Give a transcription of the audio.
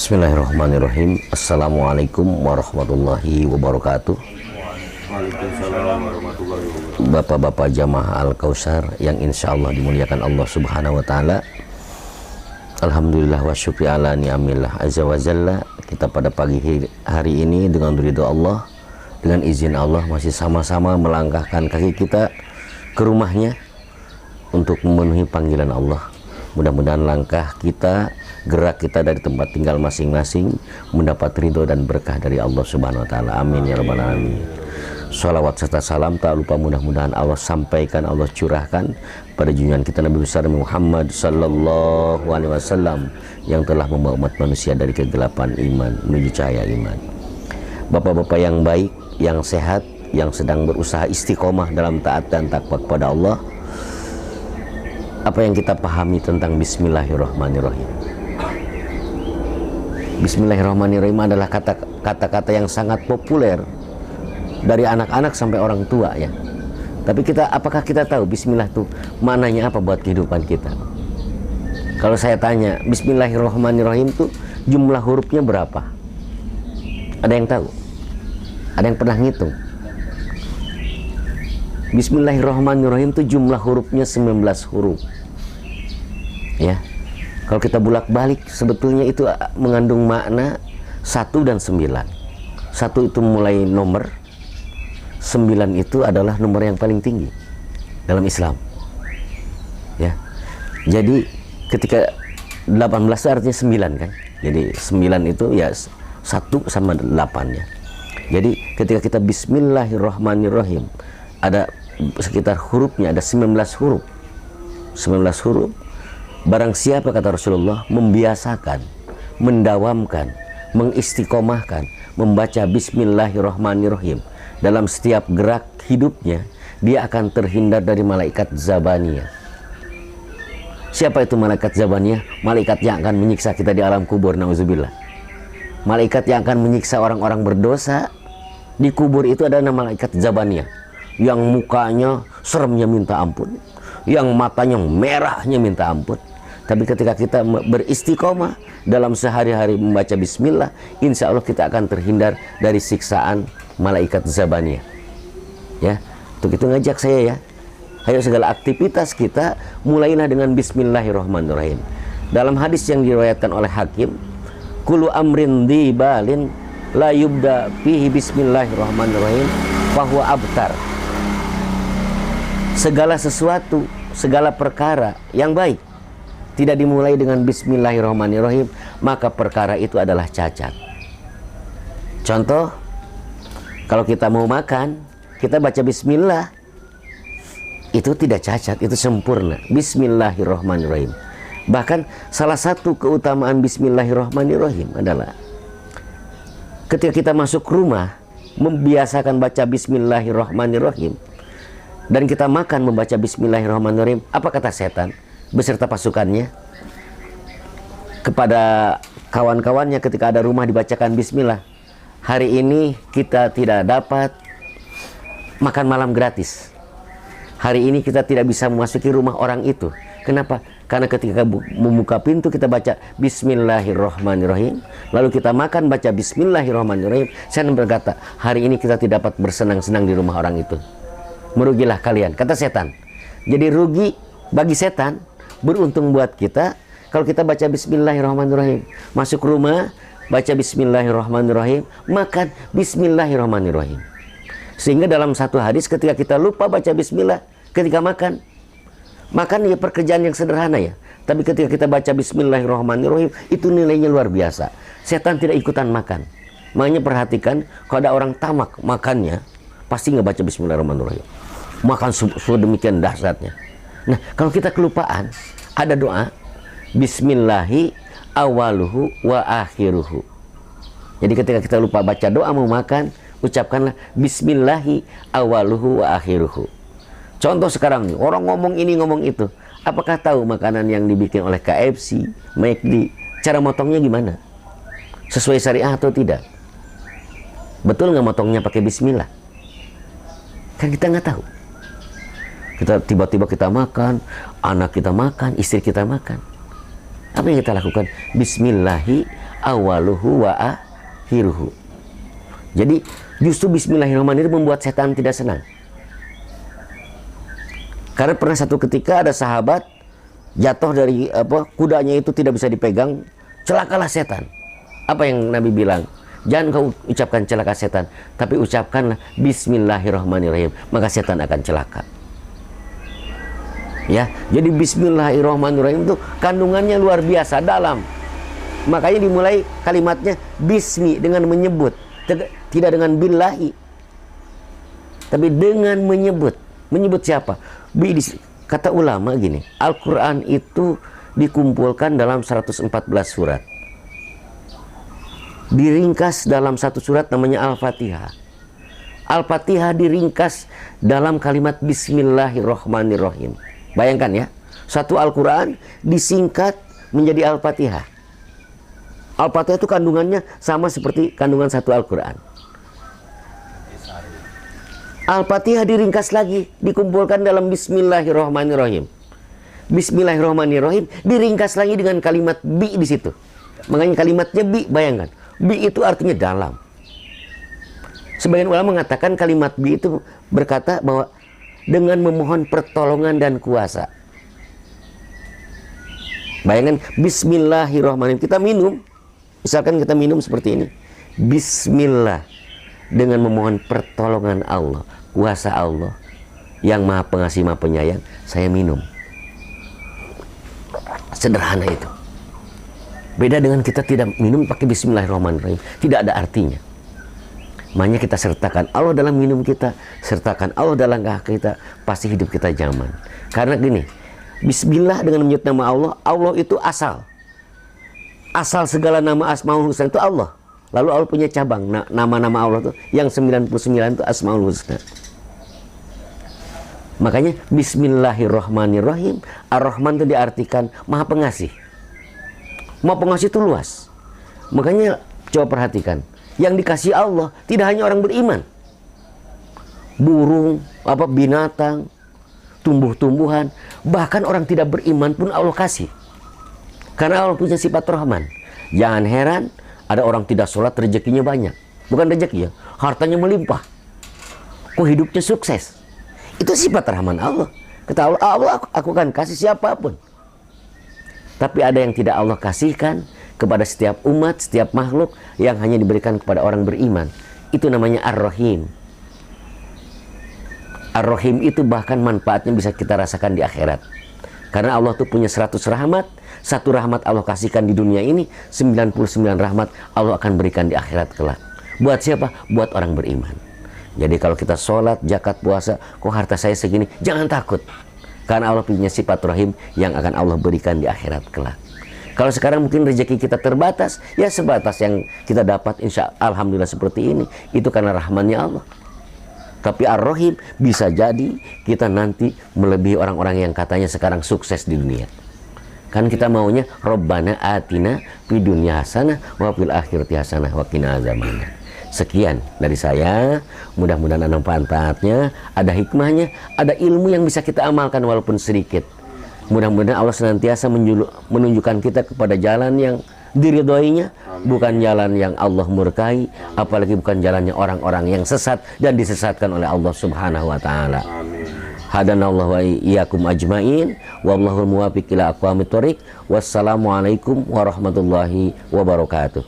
Bismillahirrahmanirrahim. Assalamualaikum warahmatullahi wabarakatuh. Waalaikumsalam warahmatullahi wabarakatuh. Bapak-bapak jamaah Al-Kausar yang insya Allah dimuliakan Allah subhanahu wa ta'ala. Alhamdulillah wa syukri ala ni'amillah azza wa jalla. Kita pada pagi hari ini dengan ridho Allah, dengan izin Allah masih sama-sama melangkahkan kaki kita ke rumahnya untuk memenuhi panggilan Allah. Mudah-mudahan langkah kita, gerak kita dari tempat tinggal masing-masing mendapat ridho dan berkah dari Allah subhanahu wa ta'ala. Amin ya rabbal alamin. Salawat serta salam tak lupa mudah-mudahan Allah sampaikan, Allah curahkan pada junjungan kita Nabi besar Muhammad sallallahu alaihi wasallam yang telah membawa umat manusia dari kegelapan iman menuju cahaya iman. Bapak-bapak yang baik, yang sehat, yang sedang berusaha istiqomah dalam taat dan takwa kepada Allah, apa yang kita pahami tentang Bismillahirrahmanirrahim? Bismillahirrahmanirrahim adalah kata-kata yang sangat populer dari anak-anak sampai orang tua ya. Tapi apakah kita tahu Bismillah itu maknanya apa buat kehidupan kita? Kalau saya tanya Bismillahirrahmanirrahim itu jumlah hurufnya berapa? Ada yang tahu? Ada yang pernah ngitung? Bismillahirrahmanirrahim itu jumlah hurufnya 19 huruf ya. Kalau kita bolak-balik sebetulnya itu mengandung makna 1 dan 9. 1 itu mulai nomor, 9 itu adalah nomor yang paling tinggi dalam Islam ya. Jadi ketika 18 itu artinya 9 kan. Jadi 9 itu ya 1 sama 8 ya. Jadi ketika kita Bismillahirrahmanirrahim ada sekitar hurufnya ada 19 huruf. 19 huruf. Barang siapa kata Rasulullah membiasakan, mendawamkan, mengistiqomahkan membaca Bismillahirrahmanirrahim dalam setiap gerak hidupnya, dia akan terhindar dari malaikat Zabaniyah. Siapa itu malaikat Zabaniyah? Malaikat yang akan menyiksa kita di alam kubur, nauzubillah. Malaikat yang akan menyiksa orang-orang berdosa di kubur itu adalah malaikat Zabaniyah, yang mukanya seremnya minta ampun, yang matanya merahnya minta ampun. Tapi ketika kita beristiqomah dalam sehari-hari membaca bismillah, insya Allah kita akan terhindar dari siksaan malaikat Zabaniyah ya. Untuk itu ngajak saya ya, ayo segala aktivitas kita mulailah dengan Bismillahirrahmanirrahim. Dalam hadis yang diriwayatkan oleh Hakim, kullu amrin dibalin la yubda fihi Bismillahirrahmanirrahim fahuwa abtar. Segala sesuatu, segala perkara yang baik tidak dimulai dengan Bismillahirrahmanirrahim, maka perkara itu adalah cacat. Contoh, kalau kita mau makan, kita baca bismillah, itu tidak cacat, itu sempurna. Bismillahirrahmanirrahim. Bahkan salah satu keutamaan Bismillahirrahmanirrahim adalah ketika kita masuk rumah, membiasakan baca Bismillahirrahmanirrahim, dan kita makan membaca Bismillahirrahmanirrahim, apa kata setan beserta pasukannya kepada kawan-kawannya ketika ada rumah dibacakan bismillah? Hari ini kita tidak dapat makan malam gratis. Hari ini kita tidak bisa memasuki rumah orang itu. Kenapa? Karena ketika membuka pintu kita baca Bismillahirrahmanirrahim, lalu kita makan baca Bismillahirrahmanirrahim, saya berkata hari ini kita tidak dapat bersenang-senang di rumah orang itu. Merugilah kalian, kata setan. Jadi rugi bagi setan, beruntung buat kita kalau kita baca Bismillahirrahmanirrahim. Masuk rumah, baca Bismillahirrahmanirrahim, makan Bismillahirrahmanirrahim. Sehingga dalam satu hadis ketika kita lupa baca bismillah ketika makan ya pekerjaan yang sederhana ya, tapi ketika kita baca Bismillahirrahmanirrahim itu nilainya luar biasa. Setan tidak ikutan makan. Makanya perhatikan kalau ada orang tamak makannya, pasti nggak baca Bismillahirrahmanirrahim. Makan sedemikian dahsyatnya. Nah, kalau kita kelupaan, ada doa Bismillahi awaluhu wa akhiruhu. Jadi ketika kita lupa baca doa mau makan, ucapkanlah Bismillahi awaluhu wa akhiruhu. Contoh sekarang nih, orang ngomong ini ngomong itu. Apakah tahu makanan yang dibikin oleh KFC, McD, cara motongnya gimana? Sesuai syariah atau tidak? Betul nggak motongnya pakai bismillah? Kan kita nggak tahu. Kita tiba-tiba kita makan, anak kita makan, istri kita makan. Apa yang kita lakukan? Bismillahi awaluhu wa akhiruhu. Jadi justru bismillahirrahmanirrahim membuat setan tidak senang. Karena pernah satu ketika ada sahabat jatuh dari kudanya itu tidak bisa dipegang, celakalah setan. Apa yang Nabi bilang? Jangan kau ucapkan celaka setan, tapi ucapkanlah bismillahirrahmanirrahim, maka setan akan celaka. Ya, jadi bismillahirrahmanirrahim itu kandungannya luar biasa dalam. Makanya dimulai kalimatnya bismi, dengan menyebut, tidak dengan billahi, tapi dengan menyebut. Menyebut siapa? Kata ulama gini, Al-Quran itu dikumpulkan dalam 114 surat, diringkas dalam satu surat namanya Al-Fatihah. Al-Fatihah diringkas dalam kalimat bismillahirrahmanirrahim. Bayangkan ya, satu Al-Quran disingkat menjadi Al-Fatihah. Al-Fatihah itu kandungannya sama seperti kandungan satu Al-Quran. Al-Fatihah diringkas lagi, dikumpulkan dalam bismillahirrahmanirrahim. Bismillahirrahmanirrahim diringkas lagi dengan kalimat bi di situ. Makanya kalimatnya bi, bayangkan. Bi itu artinya dalam. Sebagian ulama mengatakan kalimat bi itu berkata bahwa dengan memohon pertolongan dan kuasa. Bayangkan bismillahirrahmanirrahim. Kita minum, misalkan kita minum seperti ini. Bismillah, dengan memohon pertolongan Allah, kuasa Allah yang maha pengasih maha penyayang, saya minum. Sederhana itu. Beda dengan kita tidak minum pakai bismillahirrahmanirrahim, tidak ada artinya. Makanya kita sertakan Allah dalam minum kita, sertakan Allah dalam langkah kita, pasti hidup kita nyaman. Karena gini, bismillah dengan menyebut nama Allah, Allah itu asal. Asal segala nama Asmaul Husna itu Allah. Lalu Allah punya cabang, nama-nama Allah itu yang 99 itu Asmaul Husna. Makanya bismillahirrahmanirrahim, Ar-Rahman itu diartikan maha pengasih. Maha pengasih itu luas. Makanya coba perhatikan, yang dikasih Allah tidak hanya orang beriman. Burung, binatang, tumbuh-tumbuhan, bahkan orang tidak beriman pun Allah kasih. Karena Allah punya sifat Rahman. Jangan heran ada orang tidak sholat rezekinya banyak. Bukan rezeki ya, hartanya melimpah. Kok hidupnya sukses? Itu sifat Rahman Allah. Kata Allah, aku akan kasih siapapun. Tapi ada yang tidak Allah kasihkan kepada setiap umat, setiap makhluk, yang hanya diberikan kepada orang beriman. Itu namanya Ar-Rahim. Ar-Rahim itu bahkan manfaatnya bisa kita rasakan di akhirat. Karena Allah tuh punya 100 rahmat. Satu rahmat Allah kasihkan di dunia ini, 99 rahmat Allah akan berikan di akhirat kelak. Buat siapa? Buat orang beriman. Jadi kalau kita sholat, zakat, puasa, kok harta saya segini? Jangan takut. Karena Allah punya sifat Rahim yang akan Allah berikan di akhirat kelak. Kalau sekarang mungkin rezeki kita terbatas, ya sebatas yang kita dapat, alhamdulillah seperti ini. Itu karena rahmannya Allah. Tapi Ar-Rahim bisa jadi kita nanti melebihi orang-orang yang katanya sekarang sukses di dunia. Kan kita maunya Rabbana atina fid dunya hasanah wa fil akhirati hasanah wa qina azabannar. Sekian dari saya, mudah-mudahan ada manfaatnya, ada hikmahnya, ada ilmu yang bisa kita amalkan walaupun sedikit. Mudah-mudahan Allah senantiasa menunjukkan kita kepada jalan yang diridhoinya, bukan jalan yang Allah murkai, apalagi bukan jalannya orang-orang yang sesat dan disesatkan oleh Allah Subhanahu wa taala. Hadanallahu wa iyyakum ajmain, wallahul muwaffiq ila aqwamit thoriq. Wassalamualaikum warahmatullahi wabarakatuh.